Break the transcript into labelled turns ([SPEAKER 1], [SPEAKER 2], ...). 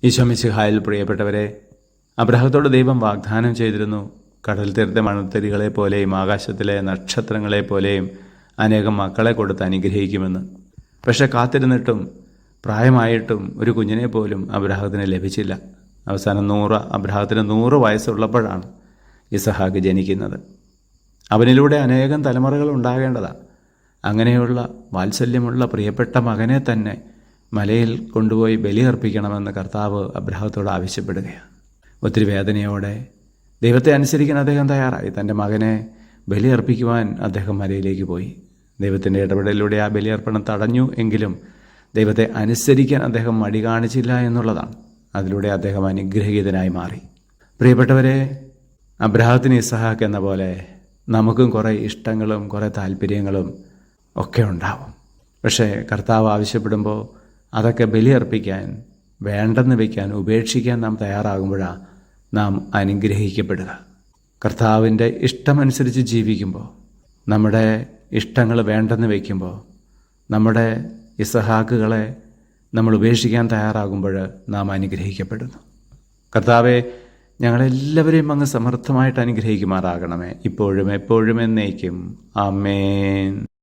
[SPEAKER 1] ഈശോ മിശിഹായിൽ പ്രിയപ്പെട്ടവരെ, അബ്രാഹത്തോട് ദൈവം വാഗ്ദാനം ചെയ്തിരുന്നു, കടൽ തീരത്തെ മണൽത്തരികളെ പോലെയും ആകാശത്തിലെ നക്ഷത്രങ്ങളെ പോലെയും അനേകം മക്കളെ കൊടുത്ത് അനുഗ്രഹിക്കുമെന്ന്. പക്ഷെ കാത്തിരുന്നിട്ടും പ്രായമായിട്ടും ഒരു കുഞ്ഞിനെ പോലും അബ്രാഹത്തിന് ലഭിച്ചില്ല. അവസാനം അബ്രാഹത്തിന് 100 വയസ്സുള്ളപ്പോഴാണ് ഇസഹാക്ക് ജനിക്കുന്നത്. അവനിലൂടെ അനേകം തലമുറകൾ ഉണ്ടാകേണ്ടതാണ്. അങ്ങനെയുള്ള വാത്സല്യമുള്ള പ്രിയപ്പെട്ട മകനെ തന്നെ മലയിൽ കൊണ്ടുപോയി ബലിയർപ്പിക്കണമെന്ന് കർത്താവ് അബ്രാഹത്തോട് ആവശ്യപ്പെടുകയാണ്. ഒത്തിരി വേദനയോടെ ദൈവത്തെ അനുസരിക്കാൻ അദ്ദേഹം തയ്യാറായി. തൻ്റെ മകനെ ബലിയർപ്പിക്കുവാൻ അദ്ദേഹം മലയിലേക്ക് പോയി. ദൈവത്തിൻ്റെ ഇടപെടലിലൂടെ ആ ബലിയർപ്പണം തടഞ്ഞു എങ്കിലും ദൈവത്തെ അനുസരിക്കാൻ അദ്ദേഹം മടി കാണിച്ചില്ല എന്നുള്ളതാണ്. അതിലൂടെ അദ്ദേഹം അനുഗ്രഹീതനായി മാറി. പ്രിയപ്പെട്ടവരെ, അബ്രാഹത്തിന് ഇസഹാക്ക് എന്ന പോലെ നമുക്കും കുറേ ഇഷ്ടങ്ങളും കുറേ താല്പര്യങ്ങളും ഒക്കെ ഉണ്ടാവും. പക്ഷേ കർത്താവ് ആവശ്യപ്പെടുമ്പോൾ അതൊക്കെ ബലിയർപ്പിക്കാൻ, വേണ്ടെന്ന് വയ്ക്കാൻ, ഉപേക്ഷിക്കാൻ നാം തയ്യാറാകുമ്പോഴാണ് നാം അനുഗ്രഹിക്കപ്പെടുക. കർത്താവിൻ്റെ ഇഷ്ടമനുസരിച്ച് ജീവിക്കുമ്പോൾ, നമ്മുടെ ഇഷ്ടങ്ങൾ വേണ്ടെന്ന് വയ്ക്കുമ്പോൾ, നമ്മുടെ ഇസഹാക്കുകളെ നമ്മൾ ഉപേക്ഷിക്കാൻ തയ്യാറാകുമ്പോൾ നാം അനുഗ്രഹിക്കപ്പെടുന്നു. കർത്താവെ, ഞങ്ങളെല്ലാവരെയും അങ്ങ് സമർത്ഥമായിട്ട് അനുഗ്രഹിക്കുമാറാകണമേ, ഇപ്പോഴും എപ്പോഴും എന്നേക്കും. ആമേൻ.